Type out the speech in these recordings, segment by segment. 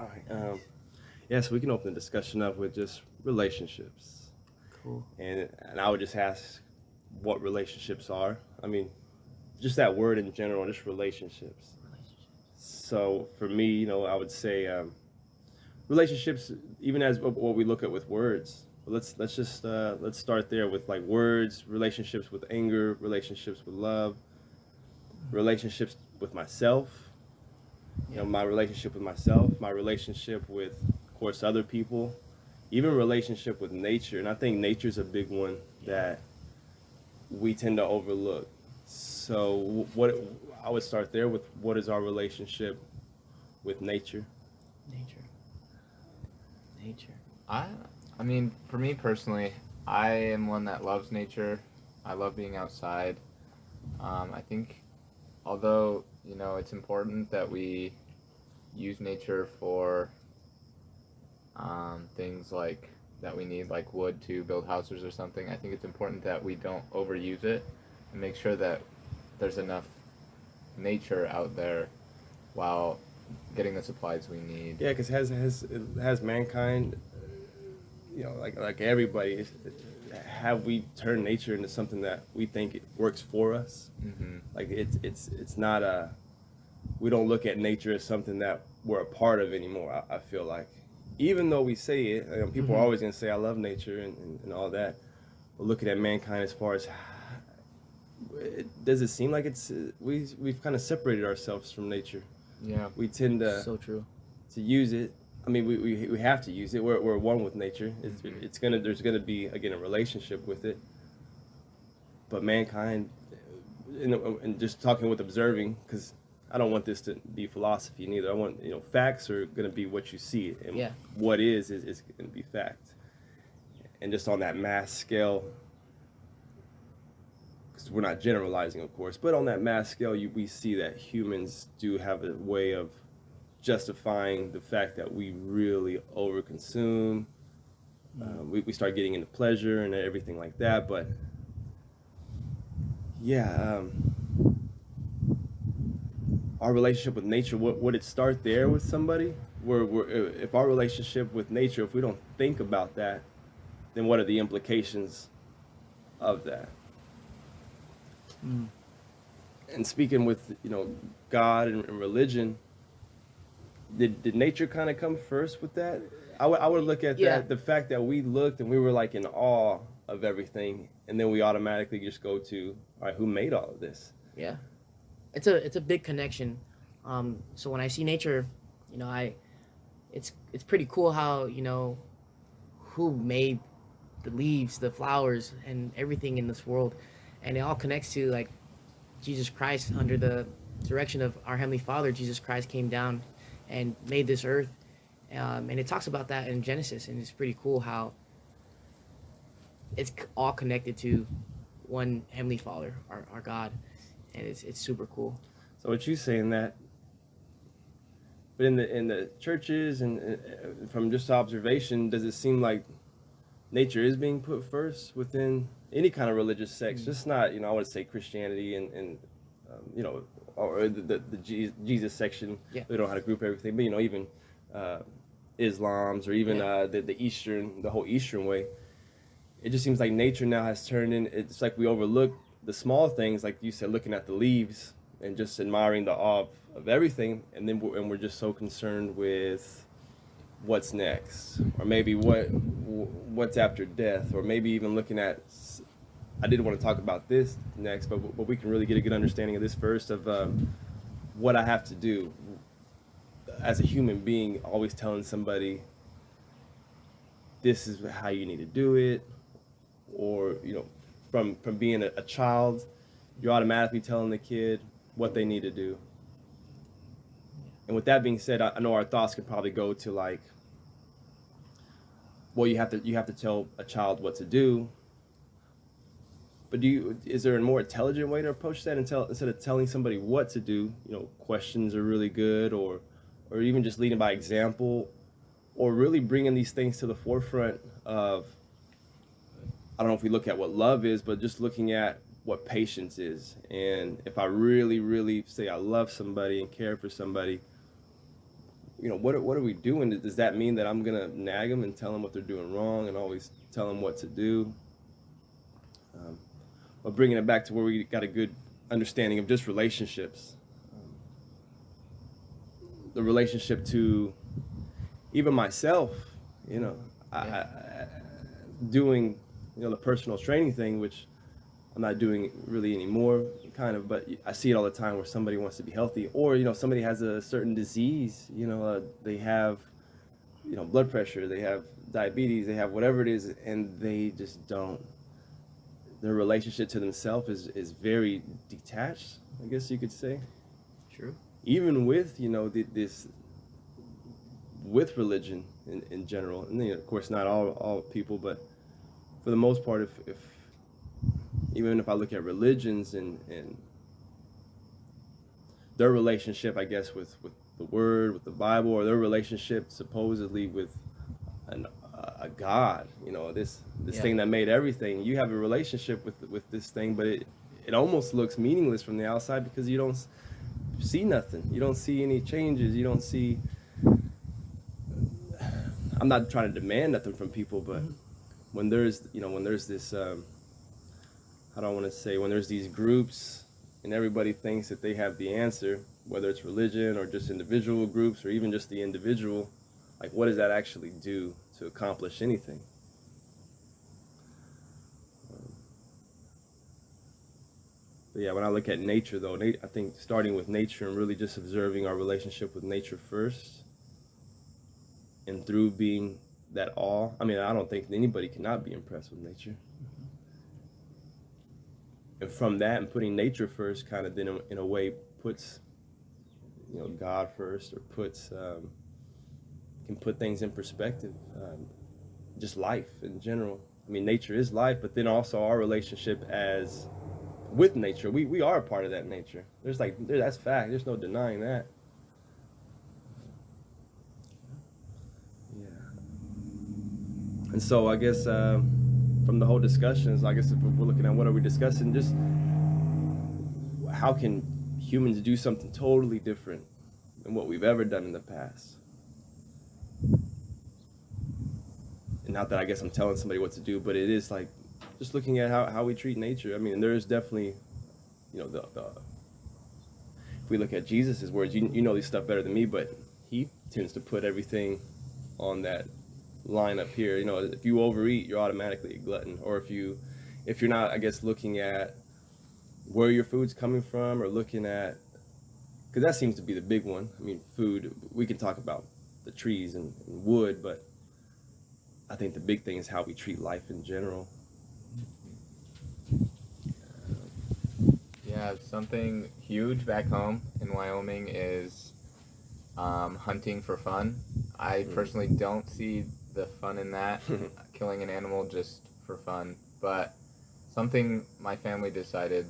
All right. Yeah, so we can open the discussion up with just relationships, Cool. and I would just ask what relationships are. I mean, just that word in general, just relationships. Relationship. So for me, I would say relationships, even as what we look at with words. Let's just let's start there with like words, relationships with anger, relationships with love, relationships with myself. Yeah. My relationship with myself, my relationship with, of course, other people, even relationship with nature. And I think nature's a big one Yeah. that we tend to overlook. So what I would start there with, what is our relationship with nature? Nature. Nature. I I mean, for me personally, I am one that loves nature. I love being outside. I think although, it's important that we use nature for things like that we need like wood to build houses or something. I think it's important that we don't overuse it and make sure that there's enough nature out there while getting the supplies we need. Yeah, because has mankind, like everybody, have we turned nature into something that we think it works for us? Mm-hmm. Like it's not a, we don't look at nature as something that we're a part of anymore. I feel like, even though we say it, people are Mm-hmm. always gonna say I love nature and all that. But looking at mankind as far as, does it seem like it's we've kind of separated ourselves from nature. Yeah. We tend So true. to use it. I mean, we have to use it. We're one with nature. Mm-hmm. It's gonna, there's gonna be again a relationship with it. But mankind, and just talking with observing, because I don't want this to be philosophy neither. I want, facts are gonna be what you see, and Yeah. what is gonna be fact. And just on that mass scale, because we're not generalizing, of course, but on that mass scale, we see that humans do have a way of justifying the fact that we really overconsume. We start getting into pleasure and everything like that. But yeah, our relationship with nature, would it start there with somebody? If our relationship with nature, if we don't think about that, then what are the implications of that? Mm. And speaking with, God and religion, did nature kind of come first with that? I would look at Yeah. that, the fact that we looked and we were like in awe of everything, and then we automatically just go to, all right, who made all of this? Yeah. It's a big connection. So when I see nature, I it's pretty cool how who made the leaves, the flowers, and everything in this world, and it all connects to like Jesus Christ under the direction of our Heavenly Father. Jesus Christ came down and made this earth, and it talks about that in Genesis, and it's pretty cool how it's all connected to one Heavenly Father, our God, and it's super cool. So what you saying that, but in the churches and from just observation, does it seem like nature is being put first within any kind of religious sects? Mm. Just not, I would say Christianity and or the Jesus section. Yeah, We don't know how to group everything, but even uh, Islam's, or even yeah, the whole Eastern way. It just seems like nature now has turned in. It's like we overlook the small things, like you said, looking at the leaves and just admiring the awe of everything, and then we're just so concerned with what's next, or maybe what's after death, or maybe even looking at. I did want to talk about this next, but we can really get a good understanding of this first, of what I have to do as a human being. Always telling somebody this is how you need to do it, or from being a child, you're automatically telling the kid what they need to do. And with that being said, I know our thoughts could probably go to like, well, you have to tell a child what to do, but is there a more intelligent way to approach that, instead of telling somebody what to do? Questions are really good, or even just leading by example, or really bringing these things to the forefront of, I don't know if we look at what love is, but just looking at what patience is. And if I really, really say I love somebody and care for somebody, what are we doing? Does that mean that I'm gonna nag them and tell them what they're doing wrong and always tell them what to do? Um, but bringing it back to where we got a good understanding of just relationships, the relationship to even myself, you know, doing, the personal training thing, which I'm not doing really anymore, kind of, but I see it all the time where somebody wants to be healthy, or somebody has a certain disease, they have, blood pressure, they have diabetes, they have whatever it is, and they just don't. Their relationship to themselves is very detached, I guess you could say. True. Even with this with religion in general, and of course not all people, but for the most part, if even if I look at religions and their relationship, I guess, with the Word, with the Bible, or their relationship supposedly with a God, this thing that made everything. You have a relationship with this thing, but it almost looks meaningless from the outside because you don't see nothing. You don't see any changes. You don't see. I'm not trying to demand nothing from people, but when there's this, I don't want to say, when there's these groups and everybody thinks that they have the answer, whether it's religion or just individual groups or even just the individual, like what does that actually do to accomplish anything? But yeah, when I look at nature, though, I think starting with nature and really just observing our relationship with nature first, and through being that awe. I mean, I don't think anybody cannot be impressed with nature. And from that and putting nature first, kind of then in a way puts God first, or puts can put things in perspective. Just life in general. I mean, nature is life, but then also our relationship as with nature. We are a part of that nature. That's fact. There's no denying that. Yeah. And so I guess from the whole discussions, I guess if we're looking at what are we discussing, just how can humans do something totally different than what we've ever done in the past? And not that I guess I'm telling somebody what to do, but it is like just looking at how we treat nature. I mean, there's definitely, the if we look at Jesus' words, you know this stuff better than me, but he tends to put everything on that line up here. If you overeat, you're automatically a glutton. Or if you're not, I guess, looking at where your food's coming from, or looking at, because that seems to be the big one. I mean, food, we can talk about the trees and wood, but I think the big thing is how we treat life in general. Yeah, something huge back home in Wyoming is hunting for fun. I personally don't see the fun in that, killing an animal just for fun. But something my family decided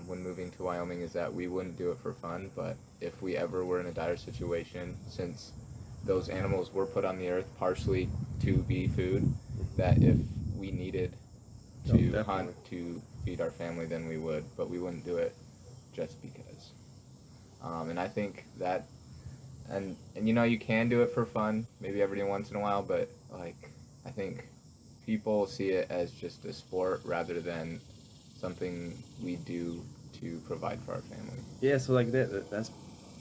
when moving to Wyoming is that we wouldn't do it for fun, but if we ever were in a dire situation, since those animals were put on the earth partially to be food, that if we needed to hunt to feed our family, then we would, but we wouldn't do it just because. And I think that, and you can do it for fun, maybe every once in a while, but like I think people see it as just a sport rather than something we do to provide for our family. Yeah, so like that's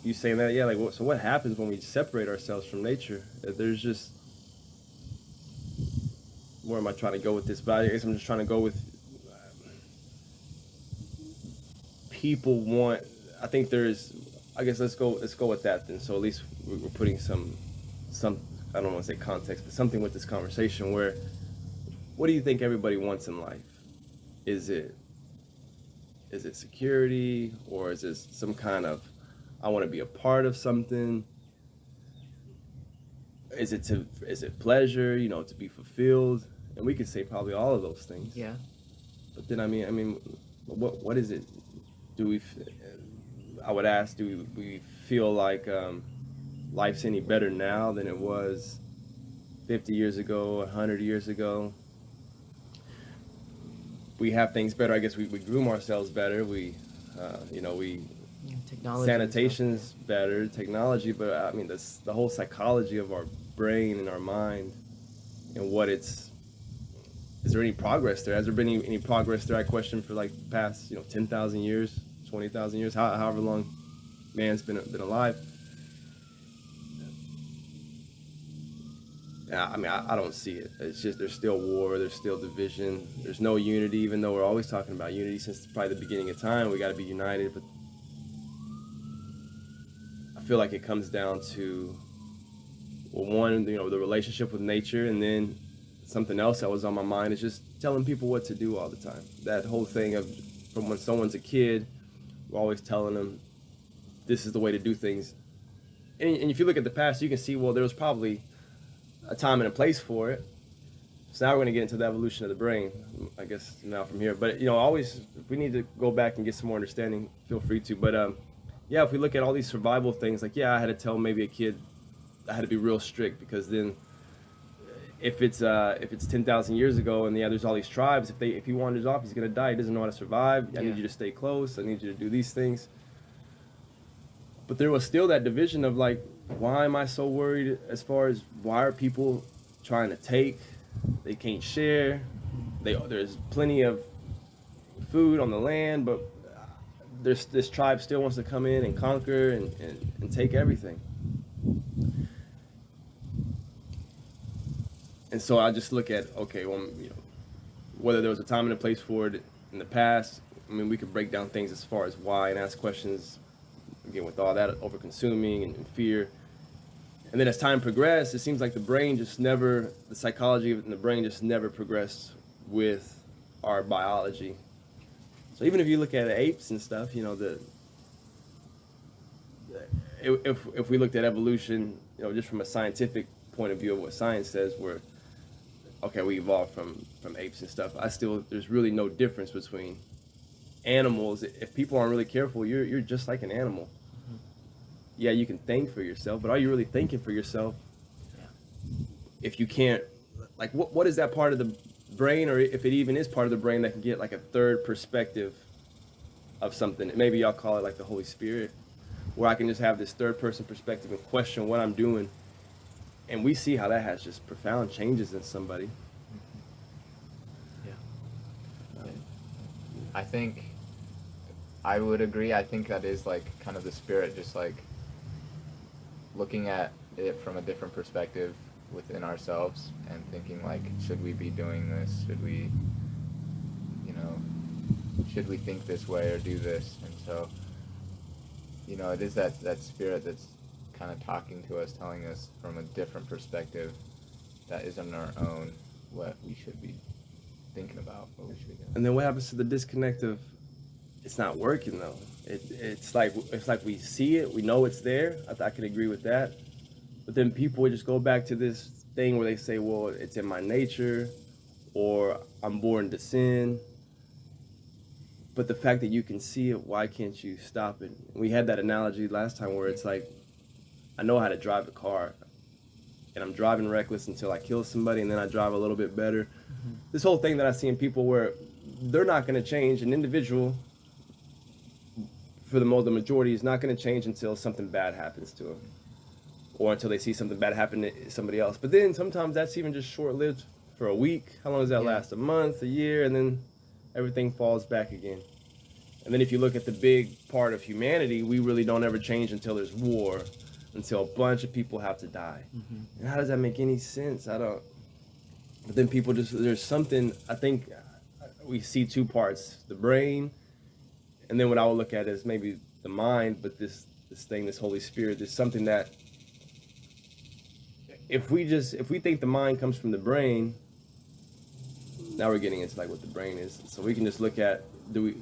you saying that. Yeah, like so what happens when we separate ourselves from nature? There's just, where am I trying to go with this? But I guess I'm just trying to go with people want. I think there's. I guess let's go with that then. So at least we're putting some. I don't want to say context, but something with this conversation. Where, what do you think everybody wants in life? Is it security, or is it some kind of, I want to be a part of something? Is it pleasure? To be fulfilled? And we could say probably all of those things. Yeah. But then I mean, what is it? I would ask, do we feel like life's any better now than it was 50 years ago, 100 years ago? We have things better. I guess we groom ourselves better. We Technology. sanitation's better, technology, but I mean, that's the whole psychology of our brain and our mind and what it's. Is there any progress there? Has there been any progress there? I question for like the past 10,000 years, 20,000 years, however long man's been alive. Yeah, I mean, I don't see it. It's just there's still war, there's still division, there's no unity. Even though we're always talking about unity since probably the beginning of time, we got to be united. But I feel like it comes down to, well, one, the relationship with nature, and then something else that was on my mind is just telling people what to do all the time. That whole thing of from when someone's a kid, we're always telling them this is the way to do things. And if you look at the past, you can see, well, there was probably a time and a place for it. So now we're going to get into the evolution of the brain, I guess, now from here. But, always, if we need to go back and get some more understanding, feel free to. But, yeah, if we look at all these survival things, like, yeah, I had to tell maybe a kid I had to be real strict, because then if it's 10,000 years ago and, yeah, there's all these tribes, if he wanders off, he's going to die. He doesn't know how to survive. I need you to stay close. I need you to do these things. But there was still that division of, like, why am I so worried as far as why are people trying to take? They can't share. There's plenty of food on the land, but this tribe still wants to come in and conquer and take everything. And so I just look at, okay, well, whether there was a time and a place for it in the past. I mean, we could break down things as far as why and ask questions, again, with all that over consuming and fear. And then as time progressed, it seems like the psychology in the brain just never progressed with our biology. So even if you look at apes and stuff, if we looked at evolution, just from a scientific point of view of what science says, where, okay, we evolved from apes and stuff, there's really no difference between animals. If people aren't really careful, you're just like an animal. Yeah, you can think for yourself, but are you really thinking for yourself? Yeah. If you can't, like, what is that part of the brain, or if it even is part of the brain that can get like a third perspective of something? Maybe y'all call it like the Holy Spirit, where I can just have this third person perspective and question what I'm doing. And we see how that has just profound changes in somebody. Yeah. I think I would agree. I think that is like kind of the spirit, just like looking at it from a different perspective within ourselves and thinking like, should we be doing this? Should we think this way or do this? And so, it is that spirit that's kind of talking to us, telling us from a different perspective that isn't our own, what we should be thinking about, what we should be doing. And then what happens to the disconnect of, it's not working though? It's like we see it, we know it's there. I can agree with that. But then people would just go back to this thing where they say, well, it's in my nature, or I'm born to sin. But the fact that you can see it, why can't you stop it? We had that analogy last time where it's like, I know how to drive a car, and I'm driving reckless until I kill somebody, and then I drive a little bit better. Mm-hmm. This whole thing that I see in people where they're not going to change, an individual, for the majority, is not going to change until something bad happens to them, or until they see something bad happen to somebody else. But then sometimes that's even just short-lived for a week. How long does that last? A month, a year, and then everything falls back again. And then if you look at the big part of humanity, we really don't ever change until there's war, until a bunch of people have to die. Mm-hmm. And how does that make any sense? I don't. But then people there's something, I think we see two parts, the brain, and then what I would look at is maybe the mind, but this Holy Spirit, there's something that if we think the mind comes from the brain, now we're getting into like what the brain is. So we can just look at, I don't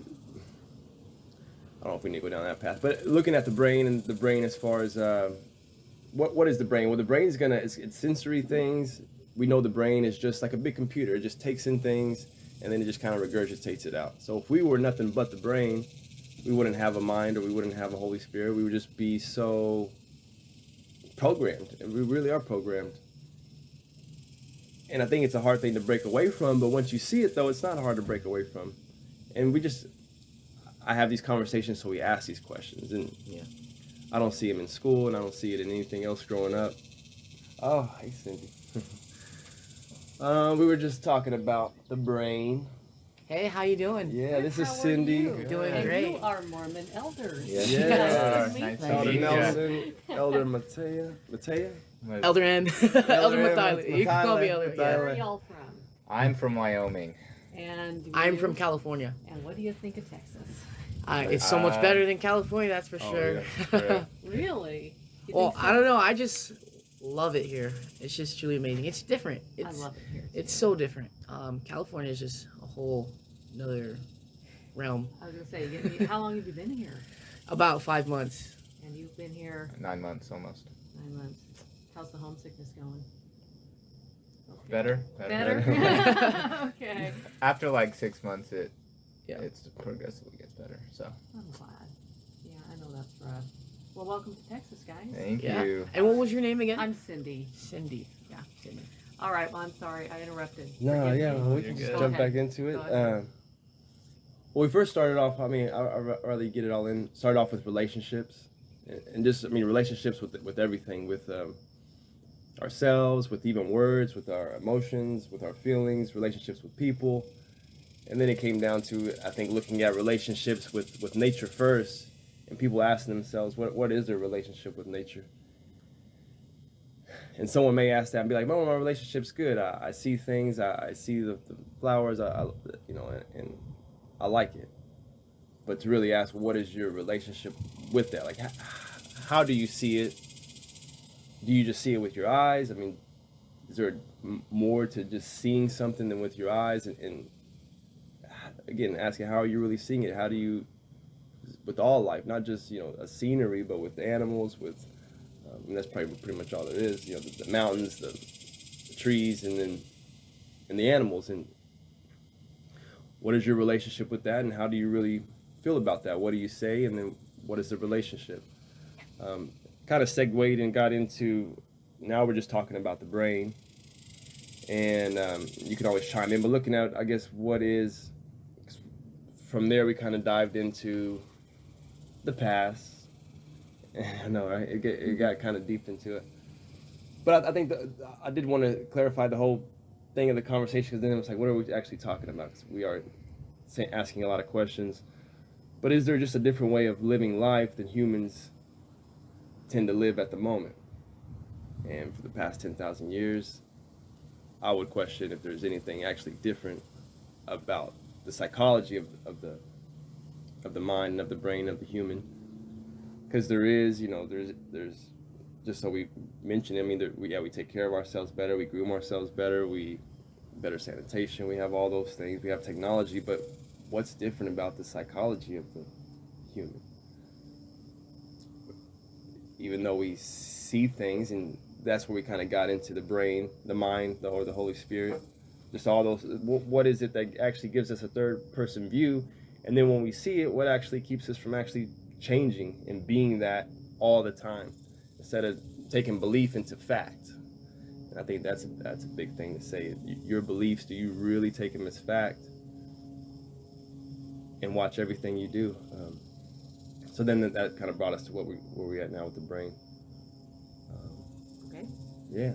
know if we need to go down that path, but looking at the brain, and the brain as far as what is the brain? Well, the brain is it's sensory things. We know the brain is just like a big computer. It just takes in things and then it just kind of regurgitates it out. So if we were nothing but the brain, we wouldn't have a mind, or we wouldn't have a Holy Spirit. We would just be so programmed, and we really are programmed. And I think it's a hard thing to break away from, but once you see it though, it's not hard to break away from. And I have these conversations, so we ask these questions, and Yeah. I don't see them in school, and I don't see it in anything else growing up. Oh, hey Cindy. We were just talking about the brain. Hey, how you doing? Yeah, this is How are Cindy. you? Doing And great. you are Mormon elders. Yes. Yeah. Nice to meet Nice to you. Elder meet you. Nelson, Elder Matea. Elder M. Elder M. Mathila. You can call me Elder. Mathila. Where Yeah. are y'all from? I'm from Wyoming. And I'm you? from California. And what do you think of Texas? It's so much better than California, that's for Oh, sure. yeah, true. Really? You Well, think so? I don't know. I just love it here. It's just truly amazing. It's different. I It's love it here. Too. it's so different. California is just a whole another realm. I was gonna say, how long have you been here? About 5 months. And you've been here 9 months almost. 9 months. How's the homesickness going? Okay. Better. Better. Okay. After like 6 months, Yeah. it's progressively gets better. So I'm glad. Yeah, I know that's rough. Well, welcome to Texas, guys. thank Yeah. you. And what was your name again? I'm Cindy. Cindy. Yeah. Cindy. All right. Well, I'm sorry I interrupted. No, Forgive yeah, me. well, we You're can good. just Go jump ahead. back into it. Go ahead. Well, we first started off. I mean, I'd rather get it all in. Started off with relationships, and just relationships with everything, with ourselves, with even words, with our emotions, with our feelings, relationships with people, and then it came down to, I think, looking at relationships with nature first, and people asking themselves, what is their relationship with nature? And someone may ask that and be like, "Oh, my relationship's good. I see things. I see the flowers. And I like it." But to really ask, what is your relationship with that? Like, how do you see it? Do you just see it with your eyes? I mean, is there more to just seeing something than with your eyes? And again, asking, how are you really seeing it? How do you, with all life, not just a scenery, but with animals, with and that's probably pretty much all there is. The mountains, the trees, and the animals. And what is your relationship with that? And how do you really feel about that? What do you say? And then what is the relationship? Kind of segued and got into, now we're just talking about the brain. And you can always chime in, but looking at, I guess, what is, from there we kind of dived into the past. I know, right? It got kind of deep into it. But I think I did want to clarify the whole thing of the conversation, because then it was like, what are we actually talking about? 'Cause we are asking a lot of questions. But is there just a different way of living life than humans tend to live at the moment? And for the past 10,000 years, I would question if there's anything actually different about the psychology of the mind and of the brain of the human. Because there is, there's just so we mentioned. I mean, we take care of ourselves better, we groom ourselves better, we better sanitation, we have all those things, we have technology, but what's different about the psychology of the human? Even though we see things, and that's where we kind of got into the brain, the mind, or the Holy Spirit, just all those. What is it that actually gives us a third person view? And then when we see it, what actually keeps us from actually changing and being that all the time, instead of taking belief into fact? And I think that's a big thing to say. Your beliefs, do you really take them as fact and watch everything you do? So then that kind of brought us to where we're at now with the brain. Okay. Yeah.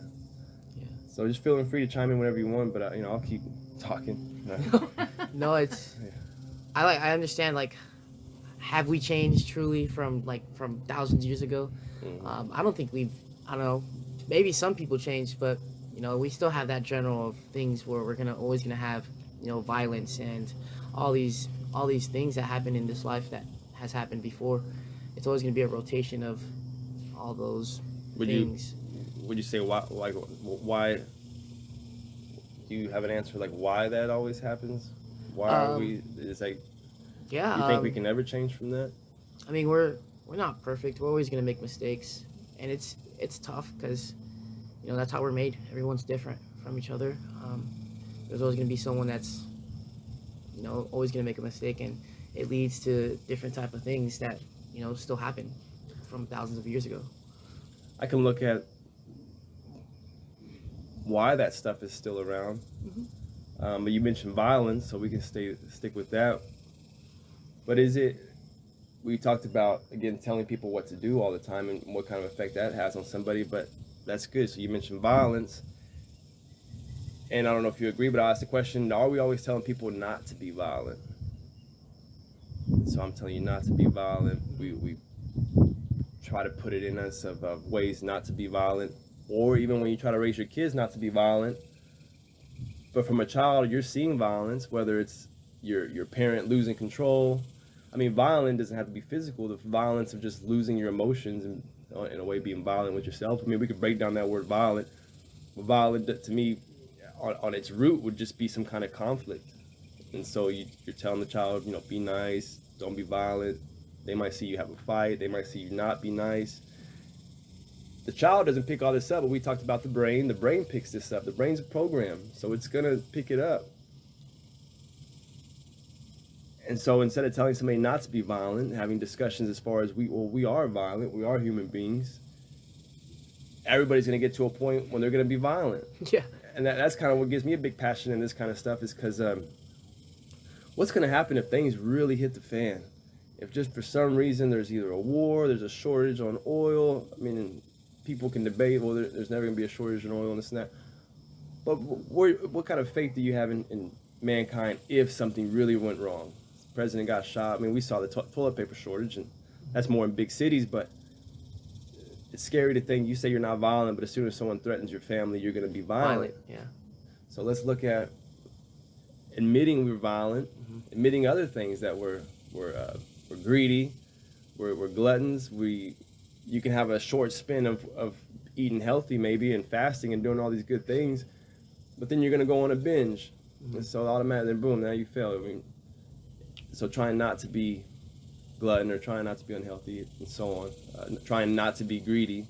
Yeah. So just feeling free to chime in whenever you want, but I'll keep talking. No, it's. Yeah. I understand. Like, have we changed truly from thousands of years ago? Mhm. I don't think we've. I don't know. Maybe some people changed, but we still have that general of things where we're always gonna have violence and all these things that happen in this life that has happened before. It's always gonna be a rotation of all those things. Would you say why? Do you have an answer like why that always happens? Why are we? It's like, Yeah. you think we can never change from that? I mean, we're not perfect. We're always gonna make mistakes, and it's tough because that's how we're made. Everyone's different from each other. There's always gonna be someone that's always gonna make a mistake, and it leads to different type of things that still happen from thousands of years ago. I can look at why that stuff is still around. Mhm. But you mentioned violence, so we can stick with that. But is it? We talked about again telling people what to do all the time and what kind of effect that has on somebody. But that's good. So you mentioned violence, and I don't know if you agree, but I asked the question: are we always telling people not to be violent? So I'm telling you not to be violent. We try to put it in us of ways not to be violent, or even when you try to raise your kids not to be violent. But from a child, you're seeing violence, whether it's your parent losing control. I mean, violent doesn't have to be physical. The violence of just losing your emotions and, in a way, being violent with yourself. I mean, we could break down that word violent. But violent, to me, on its root, would just be some kind of conflict. And so you're telling the child, be nice, don't be violent. They might see you have a fight. They might see you not be nice. The child doesn't pick all this up, but we talked about the brain. The brain picks this up. The brain's a program, so it's gonna pick it up. And so instead of telling somebody not to be violent, having discussions as far as we are violent, we are human beings. Everybody's gonna get to a point when they're gonna be violent. Yeah. And that's kind of what gives me a big passion in this kind of stuff, is because what's gonna happen if things really hit the fan? If just for some reason there's either a war, there's a shortage on oil. I mean, people can debate, well, there's never going to be a shortage in oil and this and that. But what kind of faith do you have in mankind if something really went wrong? The president got shot. I mean, we saw the toilet paper shortage, and that's more in big cities, but it's scary to think you say you're not violent, but as soon as someone threatens your family, you're going to be violent. Yeah. So let's look at admitting we're violent, admitting other things that we're greedy, we're gluttons. You can have a short spin of eating healthy maybe and fasting and doing all these good things, but then you're gonna go on a binge, and so automatically, boom, now you fail. I mean, so trying not to be glutton or trying not to be unhealthy and so on, trying not to be greedy,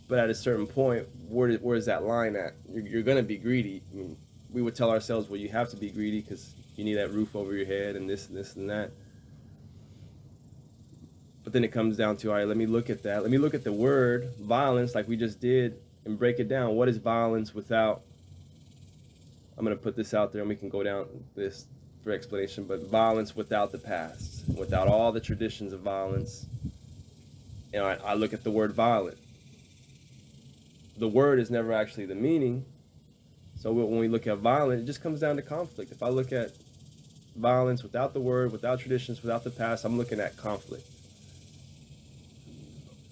but at a certain point, where's that line at? You're gonna be greedy. I mean, we would tell ourselves, well, you have to be greedy because you need that roof over your head and this and this and that. But then it comes down to, all right, let me look at that. Let me look at the word violence like we just did and break it down. What is violence without, I'm going to put this out there and we can go down this for explanation, but violence without the past, without all the traditions of violence. I look at the word violent. The word is never actually the meaning. So when we look at violent, it just comes down to conflict. If I look at violence without the word, without traditions, without the past, I'm looking at conflict.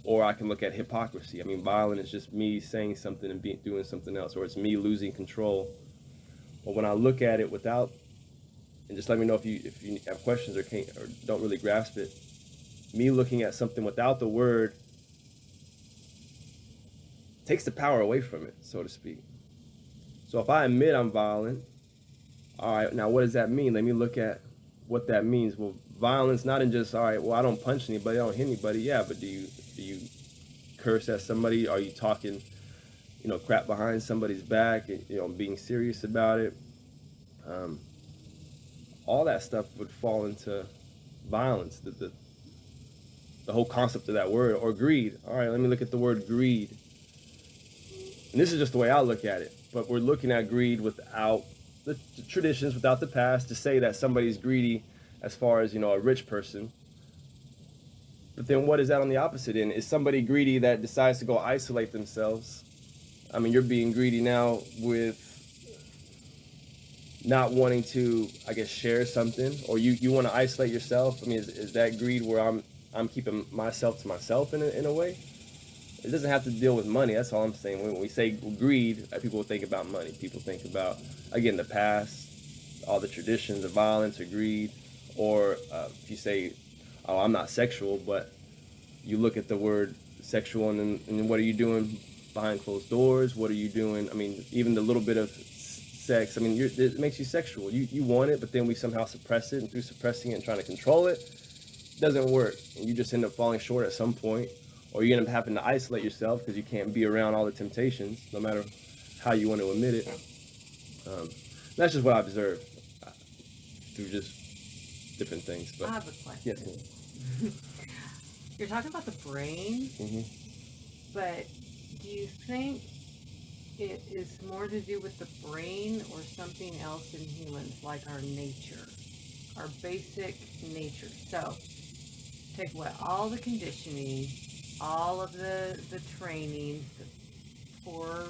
Or I can look at hypocrisy. I mean, violent is just me saying something and doing something else, or it's me losing control. But when I look at it without, and just let me know if you have questions or can't or don't really grasp it. Me looking at something without the word takes the power away from it, so to speak. So if I admit I'm violent, all right, now what does that mean? Let me look at what that means. Well, violence not in just, all right, well, I don't punch anybody, I don't hit anybody. Yeah, but do you curse at somebody? Are you talking, crap behind somebody's back? Being serious about it. All that stuff would fall into violence. The whole concept of that word, or greed. All right, let me look at the word greed. And this is just the way I look at it. But we're looking at greed without the traditions, without the past, to say that somebody's greedy as far as, a rich person. But then what is that on the opposite end? Is somebody greedy that decides to go isolate themselves? I mean, you're being greedy now with not wanting to, I guess, share something, or you want to isolate yourself. I mean, is that greed where I'm keeping myself to myself in a way? It doesn't have to deal with money. That's all I'm saying. When we say greed, people think about money. People think about, again, the past, all the traditions of violence or greed. Or if you say, oh, I'm not sexual, but you look at the word sexual and what are you doing behind closed doors? What are you doing? I mean, even the little bit of sex, I mean, it makes you sexual. You want it, but then we somehow suppress it, and through suppressing it and trying to control it, it doesn't work. And you just end up falling short at some point. Or you end up having to isolate yourself because you can't be around all the temptations, no matter how you want to admit it. That's just what I observed through just different things. But I have a question. yes. You're talking about the brain, but do you think it is more to do with the brain or something else in humans, like our nature? our basic nature. So take away all the conditioning, all of the training, the poor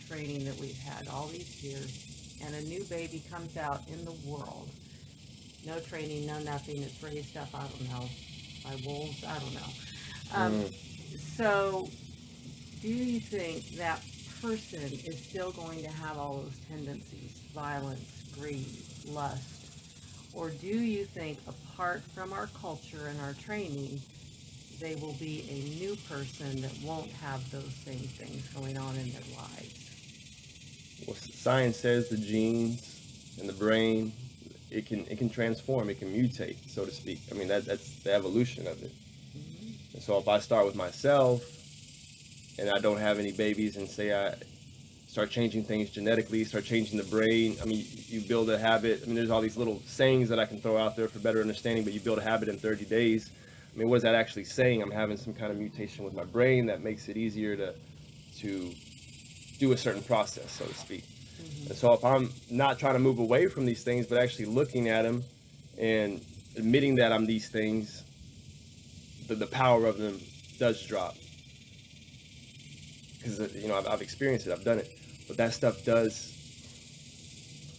training that we've had all these years, and a new baby comes out in the world. No training, no nothing. It's raised up, I don't know, by wolves, I don't know. So do you think that person is still going to have all those tendencies, violence, greed, lust? Or do you think, apart from our culture and our training, they will be a new person that won't have those same things going on in their lives? Well, science says the genes and the brain, it can transform, it can mutate, so to speak. I mean, that's the evolution of it. And so if I start with myself and I don't have any babies, and say I start changing things genetically, start changing the brain, I mean, you build a habit. I mean, there's all these little sayings that I can throw out there for better understanding, but you build a habit in 30 days. I mean, what is that actually saying? I'm having some kind of mutation with my brain that makes it easier to do a certain process, so to speak. And so if I'm not trying to move away from these things, but actually looking at them and admitting that I'm these things, the power of them does drop. Because, you know, I've experienced it, I've done it. But that stuff does,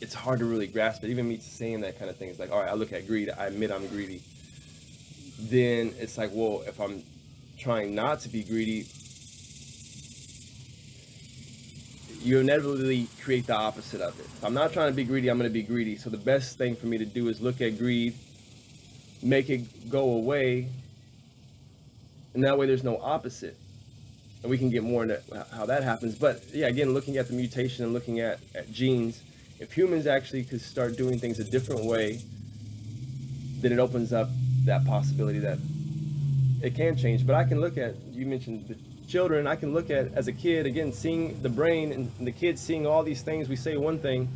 it's hard to really grasp it. Even me saying that kind of thing is like, all right, I look at greed, I admit I'm greedy. Then it's like, well, if I'm trying not to be greedy, you inevitably create the opposite of it. If I'm not trying to be greedy, I'm going to be greedy. So the best thing for me to do is look at greed, make it go away, and that way there's no opposite. And we can get more into how that happens. But yeah, again, looking at the mutation and looking at genes, if humans actually could start doing things a different way, then it opens up that possibility that it can change. But I can look at, you mentioned the children, I can look at as a kid, again, seeing the brain and the kids seeing all these things. We say one thing,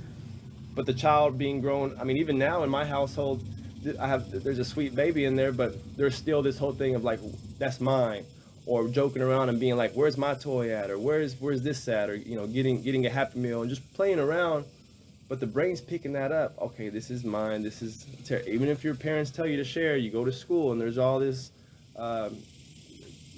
but the child being grown, I mean, even now in my household, there's a sweet baby in there, but there's still this whole thing of like, that's mine, or joking around and being like, where's my toy at, or where's this at, or, you know, getting a Happy Meal and just playing around. But the brain's picking that up. Okay, this is mine. This is even if your parents tell you to share, you go to school and there's all this. I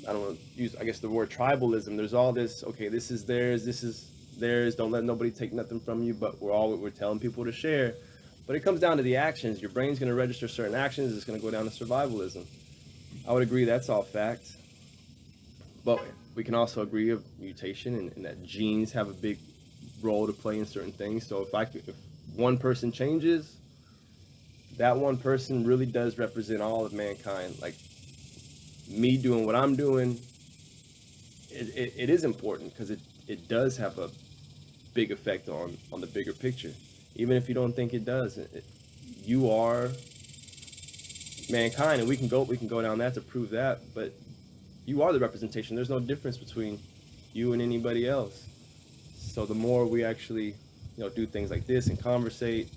don't want to use, I guess, the word tribalism. There's all this. Okay, this is theirs. This is theirs. Don't let nobody take nothing from you. But we're telling people to share. But it comes down to the actions. Your brain's going to register certain actions. It's going to go down to survivalism. I would agree that's all fact. But we can also agree of mutation and that genes have a big role to play in certain things. So if one person changes, that one person really does represent all of mankind. Like me doing what I'm doing, it is important because it does have a big effect on the bigger picture. Even if you don't think it does, you are mankind, and we can go down that to prove that. But you are the representation. There's no difference between you and anybody else. So the more we actually, do things like this and conversate,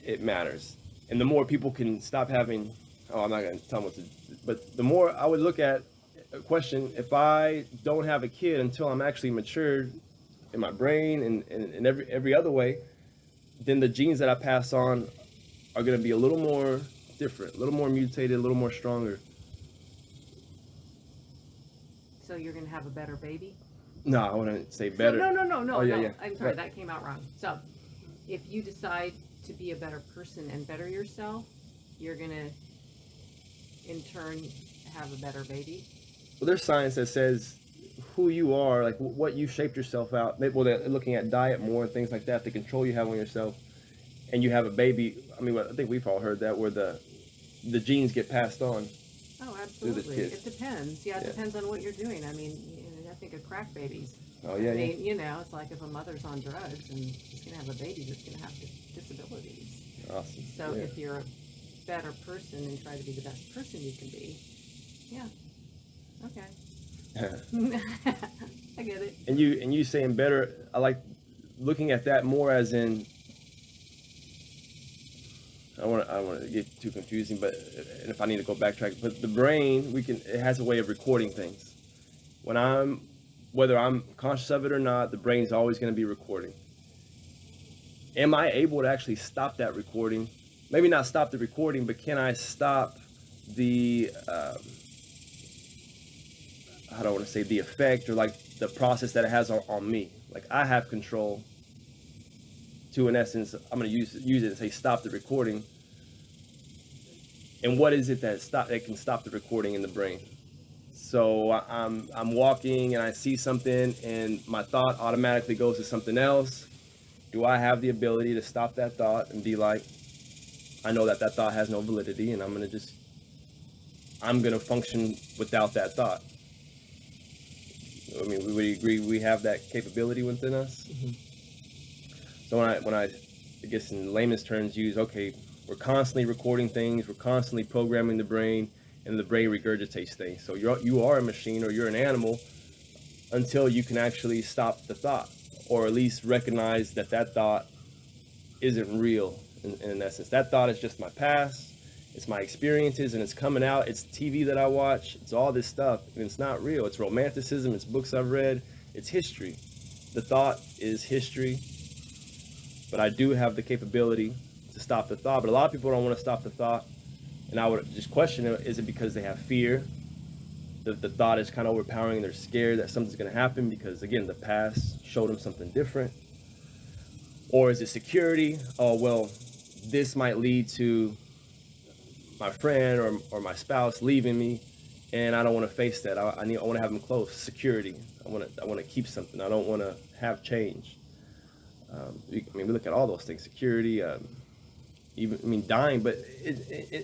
it matters. And the more people can stop having, I'm not going to tell them what to do, but the more I would look at a question, if I don't have a kid until I'm actually matured in my brain and every other way, then the genes that I pass on are going to be a little more different, a little more mutated, a little more stronger. So you're going to have a better baby? No, I want to say better. No. Oh, yeah. I'm sorry, that came out wrong. So if you decide to be a better person and better yourself, you're going to, in turn, have a better baby? Well, there's science that says who you are, like what you shaped yourself out. Well, they're looking at diet more and things like that, the control you have on yourself, and you have a baby. I mean, I think we've all heard that, where the genes get passed on. Oh, absolutely. It depends. Yeah, it depends on what you're doing. I mean, I think of crack babies. Oh, yeah, I mean, it's like if a mother's on drugs and she's going to have a baby that's going to have disabilities. Awesome. So if you're a better person and try to be the best person you can be, yeah. Okay. I get it. And you saying better, I like looking at that more as in, I don't want to get too confusing, but and if I need to go backtrack, but the brain, it has a way of recording things. Whether I'm conscious of it or not, the brain's always going to be recording. Am I able to actually stop that recording? maybe not stop the recording, but can I stop the I don't want to say the effect or like the process that it has on me. Like I have control to, in essence, I'm going to use it and say stop the recording. And what is it that can stop the recording in the brain? So I'm walking and I see something and my thought automatically goes to something else. Do I have the ability to stop that thought and be like, I know that thought has no validity, and I'm gonna function without that thought? I mean, would you agree we have that capability within us? Mm-hmm. So I guess in layman's terms, use, okay, we're constantly recording things, we're constantly programming the brain, and the brain regurgitates things. So you are a machine or you're an animal until you can actually stop the thought, or at least recognize that thought isn't real. In essence, that thought is just my past, it's my experiences, and it's coming out. It's TV that I watch, it's all this stuff, and it's not real. It's romanticism, it's books I've read, it's history. The thought is history, but I do have the capability to stop the thought. But a lot of people don't want to stop the thought, and I would just question it: is it because they have fear? The thought is kind of overpowering, and they're scared that something's going to happen because, again, the past showed them something different. Or is it security? Oh, well, this might lead to my friend or my spouse leaving me, and I don't want to face that. I want to have them close. Security. I want to keep something. I don't want to have change. We look at all those things. Security. Dying. But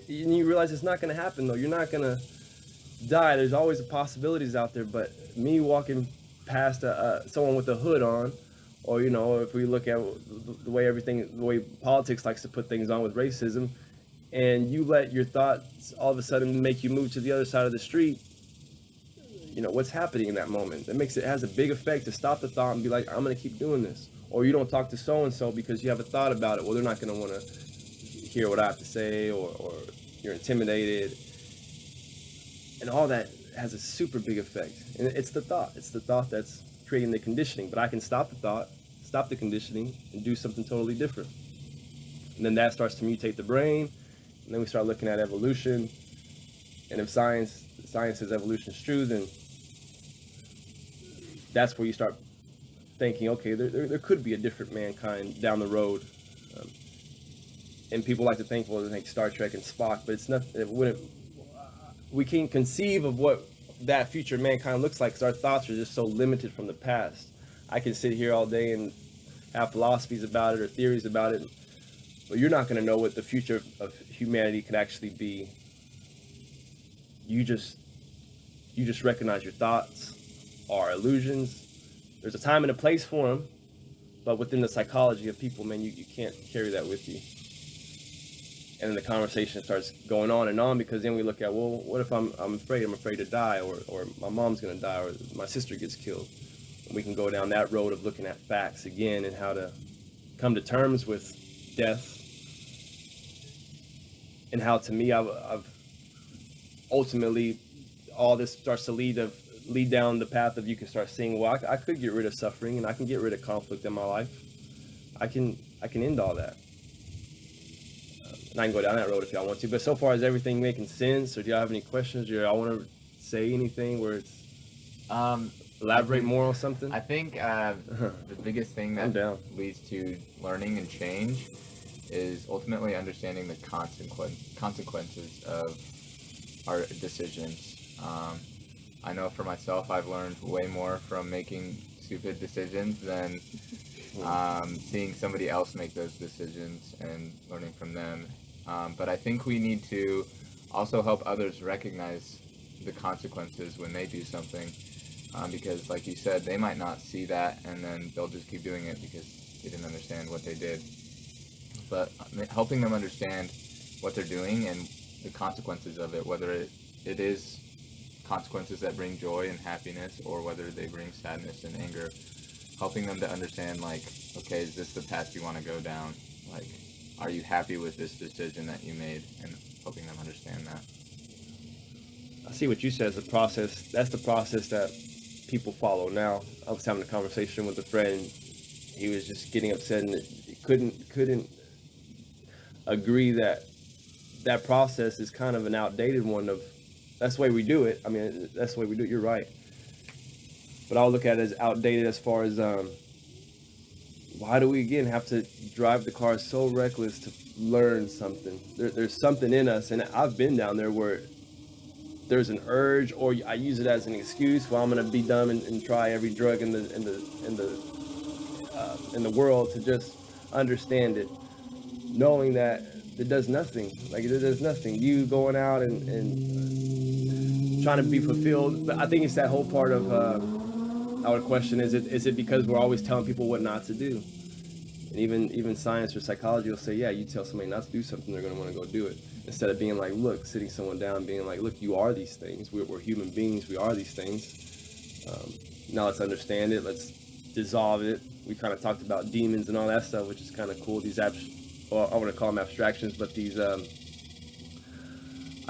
you realize it's not going to happen though. You're not going to die. There's always possibilities out there. But me walking past someone with a hood on, or if we look at the way politics likes to put things on with racism, and you let your thoughts all of a sudden make you move to the other side of the street, what's happening in that moment? It has a big effect to stop the thought and be like, I'm going to keep doing this. Or you don't talk to so-and-so because you have a thought about it. Well, they're not going to want to hear what I have to say, or you're intimidated. And all that has a super big effect. And it's the thought. It's the thought that's creating the conditioning. But I can stop the thought, stop the conditioning, and do something totally different. And then that starts to mutate the brain. And then we start looking at evolution. And if science says evolution is true, then that's where you start thinking, okay, there could be a different mankind down the road. And people like to think, well, they think Star Trek and Spock, but it's not. We can't conceive of what that future mankind looks like because our thoughts are just so limited from the past. I can sit here all day and have philosophies about it or theories about it, but you're not going to know what the future of humanity could actually be. You just recognize your thoughts are illusions. There's a time and a place for them, but within the psychology of people, man, you can't carry that with you. And then the conversation starts going on and on, because then we look at, well, what if I'm afraid to die, or my mom's going to die, or my sister gets killed. And we can go down that road of looking at facts again and how to come to terms with death. And how, to me, I've ultimately, all this starts to lead down the path of, you can start seeing, well, I could get rid of suffering, and I can get rid of conflict in my life. I can end all that. And I can go down that road if y'all want to. But so far, is everything making sense? Or do y'all have any questions? Or y'all want to say anything where it's elaborate more on something? I think the biggest thing that leads to learning and change is ultimately understanding the consequences of our decisions. I know for myself, I've learned way more from making stupid decisions than seeing somebody else make those decisions and learning from them. But I think we need to also help others recognize the consequences when they do something, because, like you said, they might not see that, and then they'll just keep doing it because they didn't understand what they did. But helping them understand what they're doing and the consequences of it, whether it is consequences that bring joy and happiness, or whether they bring sadness and anger, helping them to understand, like, okay, is this the path you want to go down? Like, are you happy with this decision that you made? And helping them understand that. I see what you said as the process. That's the process that people follow now. I was having a conversation with a friend. He was just getting upset and he couldn't. agree that that process is kind of an outdated one. Of that's the way we do it. I mean, that's the way we do it. You're right, but I'll look at it as outdated as far as why do we again have to drive the car so reckless to learn something? There's something in us, and I've been down there where there's an urge, or I use it as an excuse. Well, I'm gonna be dumb and try every drug in the world to just understand it, knowing that it does nothing. Like it does nothing. You going out and trying to be fulfilled. But I think it's that whole part of our question: is it because we're always telling people what not to do? And even science or psychology will say, yeah, you tell somebody not to do something, they're going to want to go do it. Instead of being like, look, sitting someone down, being like, look, you are these things. We're human beings. We are these things. Now let's understand it. Let's dissolve it. We kind of talked about demons and all that stuff, which is kind of cool. These well, I want to call them abstractions, but these, I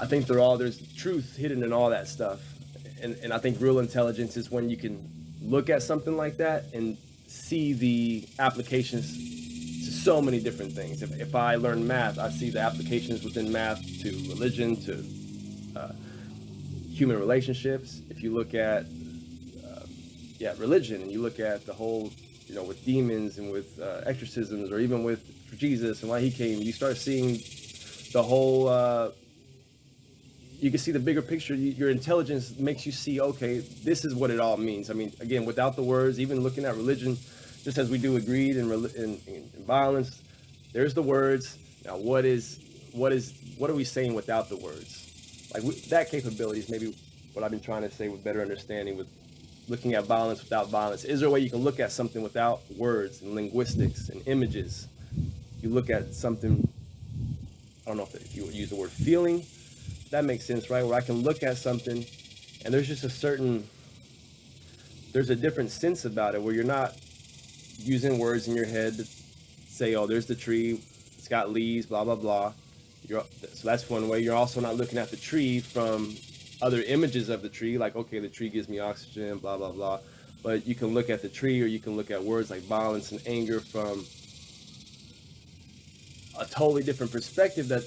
think there's truth hidden in all that stuff. And I think real intelligence is when you can look at something like that and see the applications to so many different things. If I learn math, I see the applications within math to religion, to human relationships. If you look at religion, and you look at the whole, with demons and with exorcisms, or even with Jesus and why he came, you start seeing the whole. You can see the bigger picture. Your intelligence makes you see, okay, this is what it all means. I mean, again, without the words, even looking at religion, just as we do with greed and violence, there's the words. Now, what are we saying without the words? Like that capability is maybe what I've been trying to say with better understanding, with looking at violence without violence. Is there a way you can look at something without words and linguistics and images? You look at something, I don't know if you would use the word feeling. That makes sense, right? Where I can look at something and there's just there's a different sense about it, where you're not using words in your head to say, oh, there's the tree, it's got leaves, blah, blah, blah. So that's one way. You're also not looking at the tree from other images of the tree, like, okay, the tree gives me oxygen, blah, blah, blah. But you can look at the tree, or you can look at words like violence and anger from a totally different perspective. That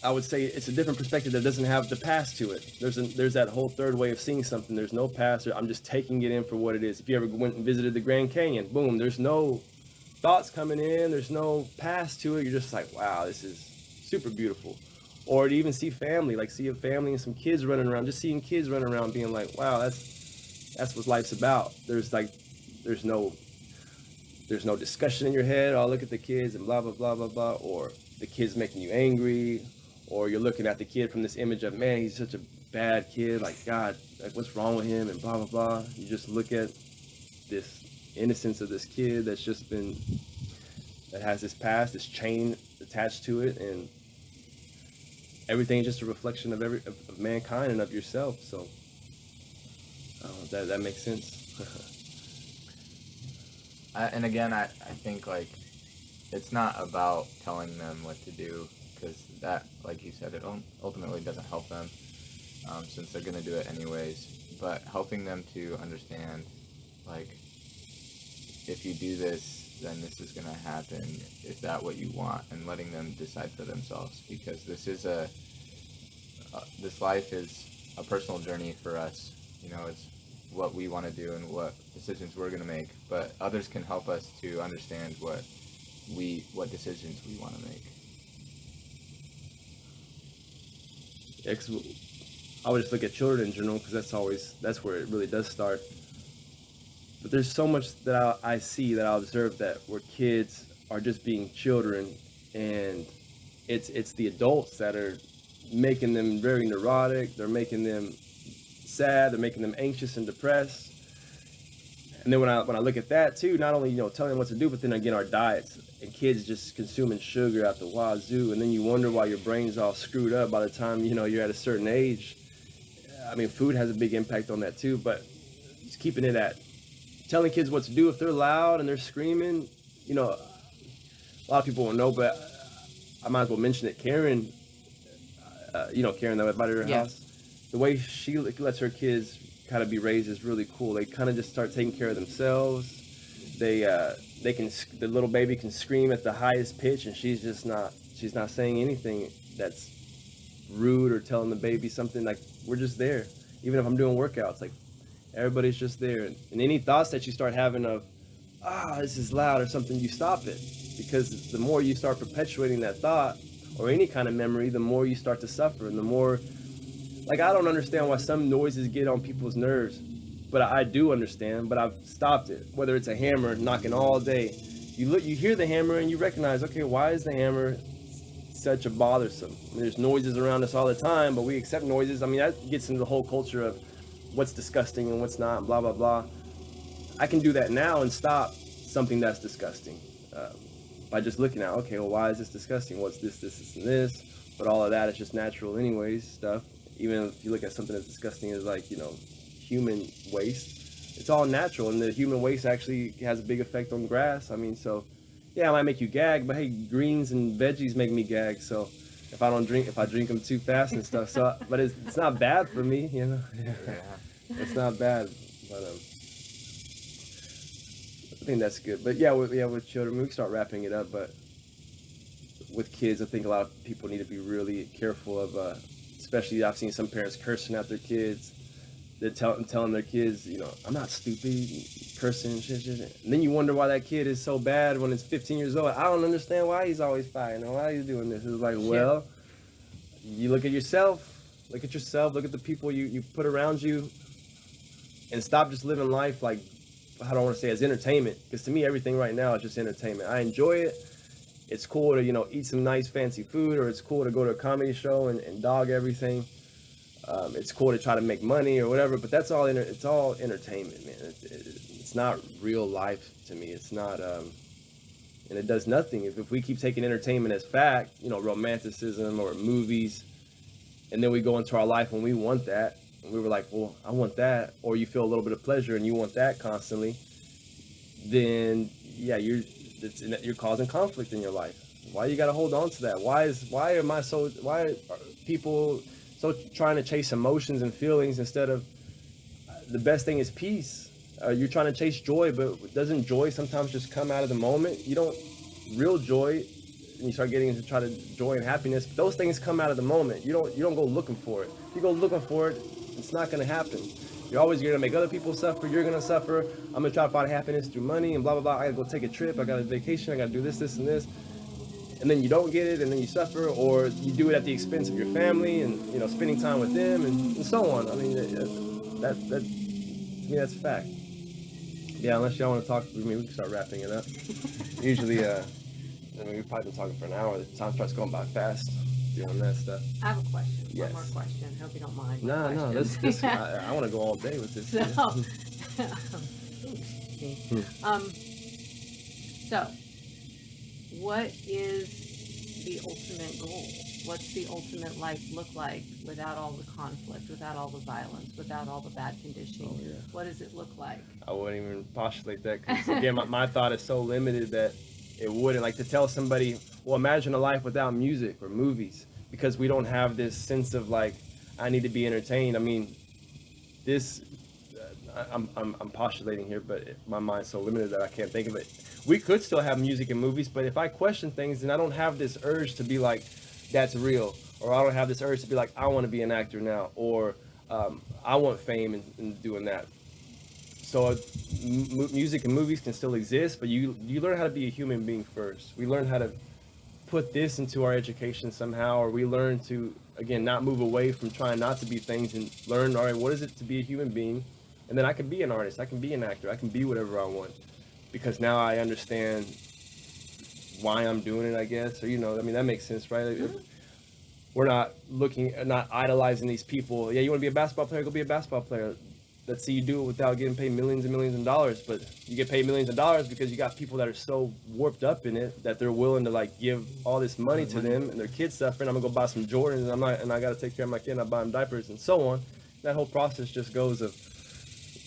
I would say it's a different perspective that doesn't have the past to it. There's that whole third way of seeing something. There's no past. I'm just taking it in for what it is. If you ever went and visited the Grand Canyon, boom, there's no thoughts coming in. There's no past to it. You're just like, wow, this is super beautiful. Or to even see family, like see a family and some kids running around, just seeing kids running around being like, wow, that's what life's about. There's no discussion in your head. Oh, look at the kids and blah, blah, blah, blah, blah. Or the kids making you angry. Or you're looking at the kid from this image of, man, he's such a bad kid. Like, God, like what's wrong with him and blah, blah, blah. You just look at this innocence of this kid that has this past, this chain attached to it. And everything is just a reflection of mankind and of yourself. So that makes sense. And again, I think like it's not about telling them what to do, because that, like you said, it ultimately doesn't help them, since they're going to do it anyways. But helping them to understand, like, if you do this, then this is going to happen. Is that what you want? And letting them decide for themselves, because this life is a personal journey for us. It's what we want to do and what decisions we're going to make. But others can help us to understand what decisions we want to make. Yeah, 'cause I would just look at children in general, because that's where it really does start. But there's so much that I see, that I observe, that where kids are just being children, and it's the adults that are making them very neurotic. They're making them sad. They're making them anxious and depressed. And then when I look at that too, not only telling them what to do, but then again our diets, and kids just consuming sugar out the wazoo, and then you wonder why your brain's all screwed up by the time you're at a certain age. I mean, food has a big impact on that too, but just keeping it at telling kids what to do. If they're loud and they're screaming, a lot of people won't know, but I might as well mention it. Karen, Karen that invited her house, the way she lets her kids kind of be raised is really cool. They kind of just start taking care of themselves. The little baby can scream at the highest pitch, and she's She's not saying anything that's rude or telling the baby something. Like, we're just there. Even if I'm doing workouts, like, everybody's just there. And any thoughts that you start having of, this is loud or something, you stop it. Because the more you start perpetuating that thought or any kind of memory, the more you start to suffer. And the more, like, I don't understand why some noises get on people's nerves, but I do understand, but I've stopped it. Whether it's a hammer knocking all day, you hear the hammer and you recognize, okay, why is the hammer such a bothersome? I mean, there's noises around us all the time, but we accept noises. I mean, that gets into the whole culture of what's disgusting and what's not, blah, blah, blah. I can do that now and stop something that's disgusting by just looking at, okay, well, why is this disgusting? What's this, and this? But all of that is just natural anyways, stuff. Even if you look at something as disgusting as, like, human waste, it's all natural, and the human waste actually has a big effect on grass. I mean, so yeah, it might make you gag, but hey, greens and veggies make me gag. So if I drink them too fast and stuff, so but it's not bad for me, Yeah. It's not bad, but I think that's good. But yeah, with children, we can start wrapping it up. But with kids, I think a lot of people need to be really careful of, especially I've seen some parents cursing at their kids. They're telling their kids, I'm not stupid, cursing, shit. And then you wonder why that kid is so bad when it's 15 years old. I don't understand why he's always fighting, why he's doing this. It's like, well, you look at yourself, look at the people you put around you, and stop just living life like, I don't want to say as entertainment, because to me, everything right now is just entertainment. I enjoy it. It's cool to, eat some nice fancy food, or it's cool to go to a comedy show and dog everything. It's cool to try to make money or whatever, but that's all. It's all entertainment, man. It's not real life to me. It's not, and it does nothing if we keep taking entertainment as fact. Romanticism or movies, and then we go into our life when we want that, and we were like, well, I want that, or you feel a little bit of pleasure and you want that constantly. Then yeah, you're causing conflict in your life. Why you got to hold on to that? Why are people so trying to chase emotions and feelings instead of the best thing is peace? You're trying to chase joy, but doesn't joy sometimes just come out of the moment? You don't real joy, and you start getting into try to joy and happiness. Those things come out of the moment. You don't go looking for it. If you go looking for it, it's not going to happen. You're always going to make other people suffer. You're going to suffer. I'm going to try to find happiness through money and blah, blah, blah. I got to go take a trip. I got a vacation. I got to do this, and this. And then you don't get it, and then you suffer, or you do it at the expense of your family and, spending time with them and so on. I mean, that to me, that's a fact. Yeah, unless y'all want to talk with me, we can start wrapping it up. Usually, we've probably been talking for an hour. The time starts going by fast doing that stuff. I have a question. Yes. One more question. Hope you don't mind. No, this I want to go all day with this. So, what is the ultimate goal? What's the ultimate life look like without all the conflict, without all the violence, without all the bad conditioning? Oh, yeah. What does it look like? I wouldn't even postulate that, because again, my thought is so limited that it wouldn't. Like, to tell somebody, well, imagine a life without music or movies, because we don't have this sense of like, I need to be entertained. I mean, this, I'm postulating here, but my mind's so limited that I can't think of it. We could still have music and movies, but if I question things, then I don't have this urge to be like, that's real, or I don't have this urge to be like, I want to be an actor now, or I want fame and doing that. So music and movies can still exist, but you learn how to be a human being first. We learn how to put this into our education somehow, or we learn to, again, not move away from trying not to be things and learn, all right, what is it to be a human being? And then I can be an artist, I can be an actor, I can be whatever I want, because now I understand why I'm doing it, I guess, or, I mean, that makes sense, right? Mm-hmm. We're not idolizing these people. Yeah, you want to be a basketball player, go be a basketball player. Let's see you do it without getting paid millions and millions of dollars, but you get paid millions of dollars because you got people that are so warped up in it that they're willing to like give all this money to them, and their kids suffering. I'm gonna go buy some Jordans, and I got to take care of my kid, and I buy them diapers and so on. That whole process just goes of,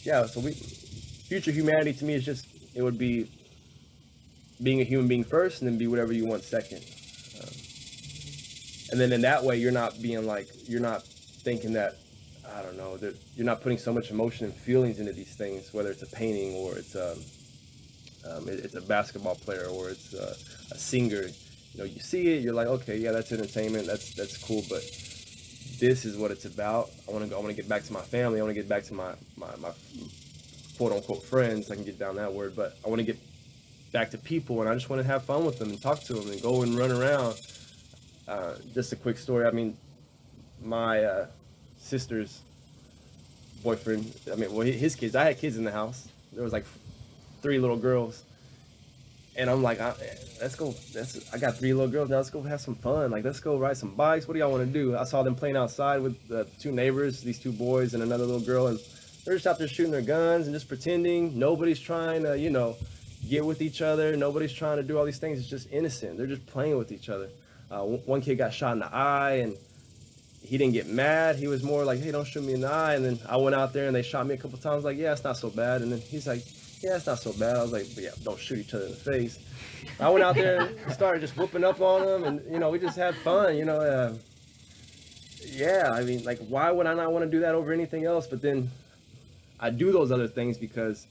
yeah. So future humanity to me is just, it would be being a human being first, and then be whatever you want second. And then in that way, you're not thinking that, I don't know, that you're not putting so much emotion and feelings into these things, whether it's a painting or it's a basketball player or it's a singer. you see it, you're like, okay, yeah, that's entertainment, that's cool, but this is what it's about. I want to get back to my family. I want to get back to my quote unquote friends. I can get down that word, but I want to get back to people, and I just want to have fun with them and talk to them and go and run around. Just a quick story. I mean, my sister's boyfriend. I mean, well, his kids. I had kids in the house. There was like 3 little girls, and I'm like, let's go. I got 3 little girls now. Let's go have some fun. Like, let's go ride some bikes. What do y'all want to do? I saw them playing outside with the 2 neighbors, these 2 boys and another little girl, and they're just out there shooting their guns and just pretending. Nobody's trying to, get with each other. Nobody's trying to do all these things. It's just innocent. They're just playing with each other. One kid got shot in the eye, and he didn't get mad. He was more like, hey, don't shoot me in the eye. And then I went out there and they shot me a couple times. Like, yeah, it's not so bad. And then he's like, yeah, it's not so bad. I was like, but yeah, don't shoot each other in the face. I went out there and started just whooping up on them, and we just had fun. Yeah, I mean, like, why would I not want to do that over anything else? But then I do those other things because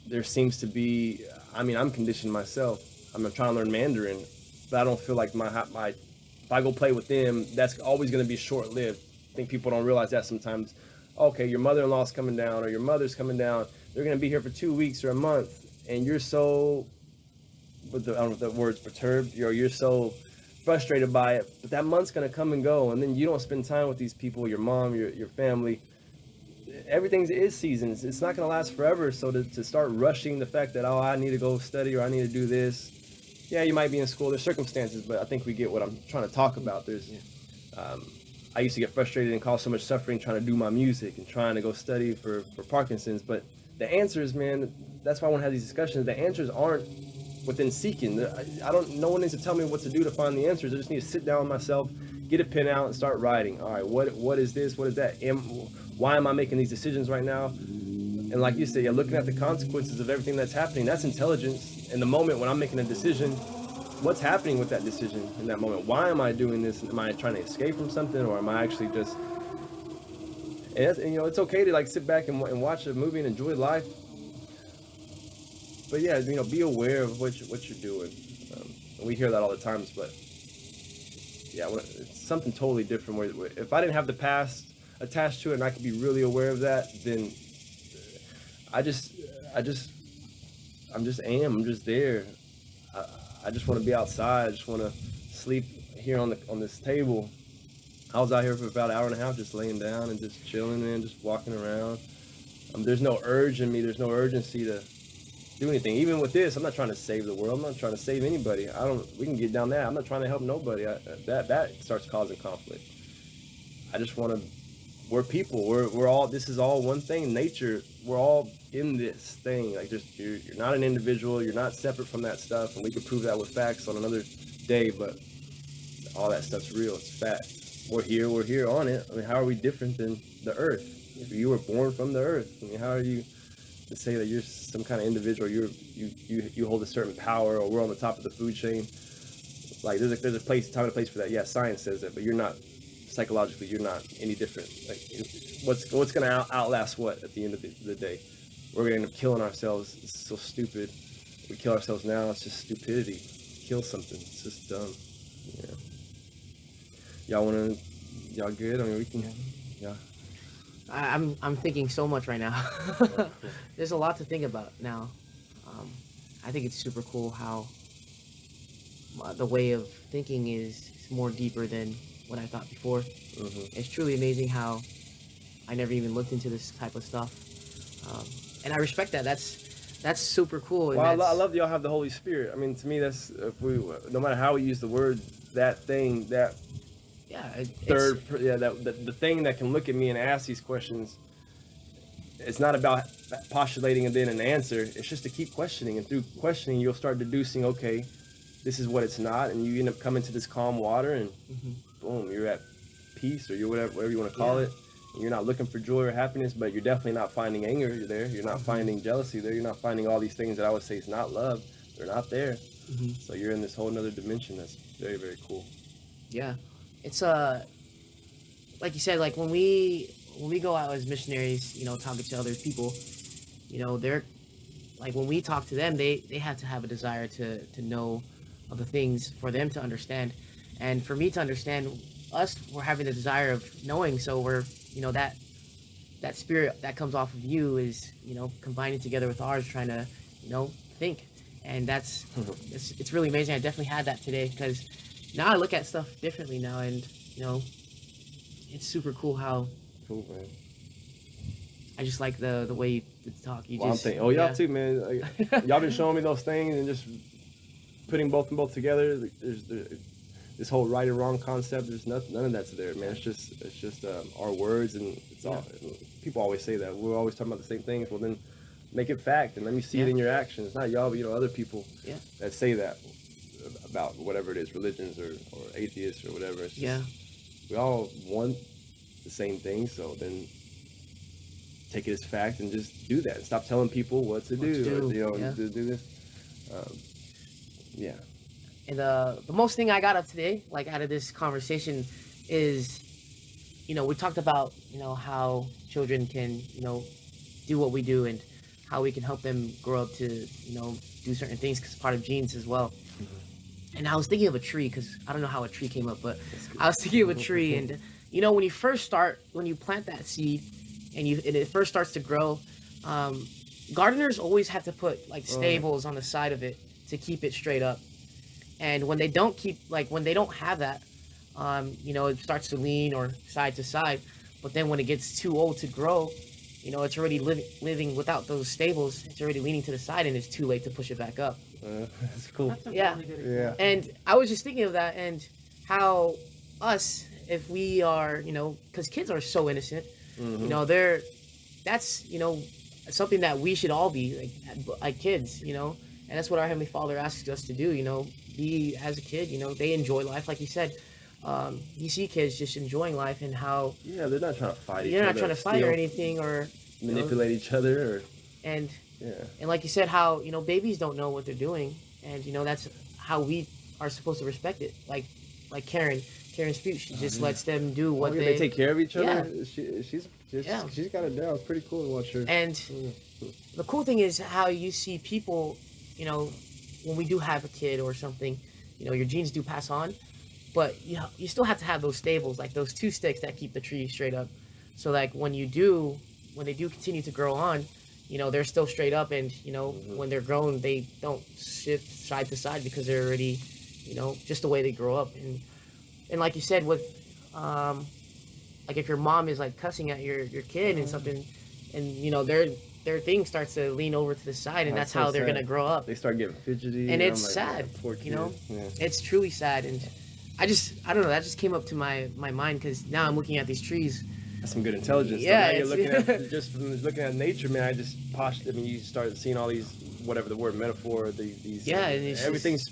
there seems to be. I mean, I'm conditioned myself. I'm trying to learn Mandarin, but I don't feel like my if I go play with them, that's always going to be short lived. I think people don't realize that sometimes. Okay, your mother-in-law's coming down or your mother's coming down. They're going to be here for 2 weeks or a month, and you're so, I don't know if that word's perturbed, you're so frustrated by it, but that month's going to come and go, and then you don't spend time with these people, your mom, your family. Everything is seasons. It's not going to last forever, so to start rushing the fact that, oh, I need to go study or I need to do this. Yeah, you might be in school. There's circumstances, but I think we get what I'm trying to talk about. I used to get frustrated and cause so much suffering trying to do my music and trying to go study for Parkinson's. But the answers, man, that's why I want to have these discussions. The answers aren't within seeking. No one needs to tell me what to do to find the answers. I just need to sit down with myself, get a pen out and start writing. All right, what is this? What is that? Why am I making these decisions right now? And like you said, looking at the consequences of everything that's happening, that's intelligence. In the moment when I'm making a decision, what's happening with that decision in that moment? Why am I doing this? Am I trying to escape from something, or am I actually just? And it's okay to like sit back and watch a movie and enjoy life. But yeah, be aware of what you're doing. And we hear that all the times, but yeah, it's something totally different. Where if I didn't have the past attached to it, and I could be really aware of that, then I'm just there. I just want to be outside. I just want to sleep here on this table. I was out here for about an hour and a half, just laying down and just chilling and just walking around. There's no urge in me. There's no urgency to do anything. Even with this, I'm not trying to save the world. I'm not trying to save anybody. We can get down that. I'm not trying to help nobody. That starts causing conflict. I just want to. We're people. We're all. This is all one thing. Nature. We're all in this thing. Like you're not an individual. You're not separate from that stuff. And we could prove that with facts on another day. But all that stuff's real. It's fact. We're here on it. I mean, how are we different than the earth? If you were born from the earth, I mean, how are you to say that you're some kind of individual? You hold a certain power, or we're on the top of the food chain? Like there's a place, time and a place for that. Yeah, science says that, but you're not psychologically. You're not any different. Like what's gonna outlast what at the end of the day? We're gonna end up killing ourselves. It's so stupid. We kill ourselves now. It's just stupidity. Kill something. It's just dumb. Yeah. Y'all good? I mean, we can. Yeah. I'm thinking so much right now. There's a lot to think about now. I think it's super cool how the way of thinking is more deeper than what I thought before. Mm-hmm. It's truly amazing how I never even looked into this type of stuff, and I respect that. That's super cool. And Well, I love that y'all have the Holy Spirit. I mean, to me, that's no matter how we use the word, that thing, that the thing that can look at me and ask these questions. It's not about postulating and then an answer. It's just to keep questioning, and through questioning, you'll start deducing. Okay, this is what it's not, and you end up coming to this calm water, and boom, you're at peace, or you're whatever you want to call it. And you're not looking for joy or happiness, but you're definitely not finding anger there. You're not finding jealousy there. You're not finding all these things that I would say is not love. They're not there. So you're in this whole nother dimension. That's very, very cool. Yeah, it's like you said, like when we go out as missionaries, talking to other people, they're like, when we talk to them, they have to have a desire to know of the things for them to understand, and for me to understand us. We're having the desire of knowing, so we're, that spirit that comes off of you is, combining together with ours, trying to, think. And that's it's really amazing. I definitely had that today, because now I look at stuff differently now, and it's super cool how Cool, man. I just like the way you talk. You Well, I'm just thinking, y'all too, man. Like, y'all been showing me those things and just putting both and both together. Like, there's this whole right or wrong concept. There's none of that's there, man. It's just our words, and it's all. People always say that we're always talking about the same things. Well, then make it fact and let me see it in your actions. Not y'all, but other people that say that about whatever it is, religions or atheists or whatever. It's just, we all want the same thing, so then take it as fact and just do that. And stop telling people what to do. To do this. Yeah. And the most thing I got up today, like out of this conversation, is, we talked about, how children can, do what we do, and how we can help them grow up to, do certain things, because part of genes as well. Mm-hmm. And I was thinking of a tree, because I don't know how a tree came up, but I was thinking of a tree. And, when you plant that seed and it first starts to grow, gardeners always have to put like stables on the side of it to keep it straight up. And when they don't have that, it starts to lean or side to side. But then when it gets too old to grow, it's already living without those stables. It's already leaning to the side, and it's too late to push it back up. That's cool. That's a really good example. And I was just thinking of that, and how us, if we are, because kids are so innocent, that's, something that we should all be like kids, and that's what our Heavenly Father asks us to do, be as a kid, they enjoy life, like you said. You see kids just enjoying life, and how they're not trying to fight each other. You're not trying to fight or anything, or manipulate each other, and like you said, how babies don't know what they're doing, and that's how we are supposed to respect it. Like Karen's speech, she just lets them do what they take care of each other. Yeah. She's got it down. It's pretty cool to watch her. And the cool thing is how you see people, when we do have a kid or something, your genes do pass on, but you still have to have those stables, like those two sticks that keep the tree straight up. So like when they do continue to grow on, they're still straight up, and when they're grown, they don't shift side to side, because they're already, just the way they grow up. And like you said, with like if your mom is like cussing at your kid and something, and their thing starts to lean over to the side, and that's how they're gonna grow up. They start getting fidgety, and it's sad. Poor kid. It's truly sad. And I don't know, that just came up to my mind, because now I'm looking at these trees. That's some good intelligence. Yeah, so now you're looking at just from looking at nature, man. You start seeing all these, whatever the word, metaphor, these everything's.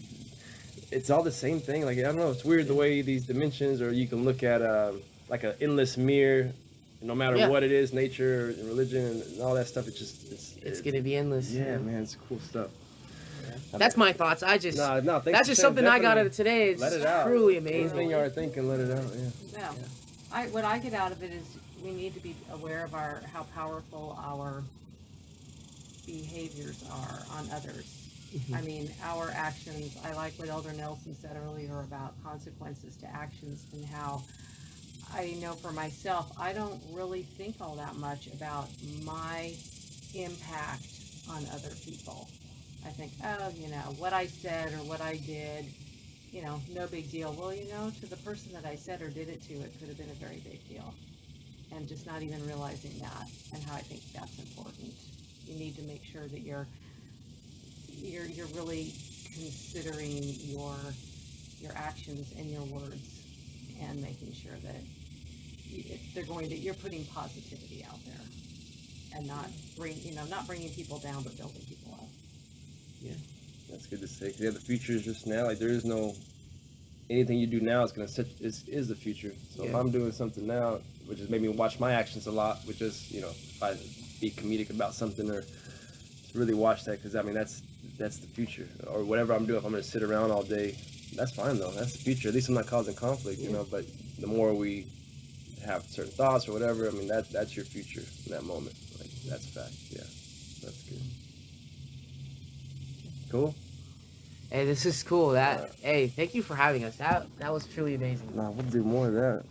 It's all the same thing. Like, I don't know. It's weird the way these dimensions, or you can look at like an endless mirror. No matter what it is, nature and religion and all that stuff, it's gonna be endless. Yeah, man, it's cool stuff. Yeah. That's my thoughts. That's just something I got out of today. It's let it out. Truly amazing. Anything you are thinking, let it out. Yeah. What I get out of it is we need to be aware of how powerful our behaviors are on others. Mm-hmm. I mean, our actions. I like what Elder Nelson said earlier about consequences to actions, and how I know for myself, I don't really think all that much about my impact on other people. I think, what I said or what I did, no big deal. Well, to the person that I said or did it to, it could have been a very big deal. And just not even realizing that, and how I think that's important. You need to make sure that you're really considering your actions and your words, and making sure that you're putting positivity out there, and not bringing people down, but building people up. Yeah, that's good to say. 'Cause the future is just now. Like, there is no anything you do now is is the future. So if I'm doing something now, which is maybe watch my actions a lot, which is if I be comedic about something, or to really watch that, because that's the future. Or whatever I'm doing, if I'm going to sit around all day, that's fine though. That's the future. At least I'm not causing conflict, But the more we have certain thoughts or whatever, that's your future in that moment. Like, that's a fact. Yeah, that's good. Cool. Hey, this is cool. Hey, thank you for having us. That was truly amazing. Nah, we'll do more of that.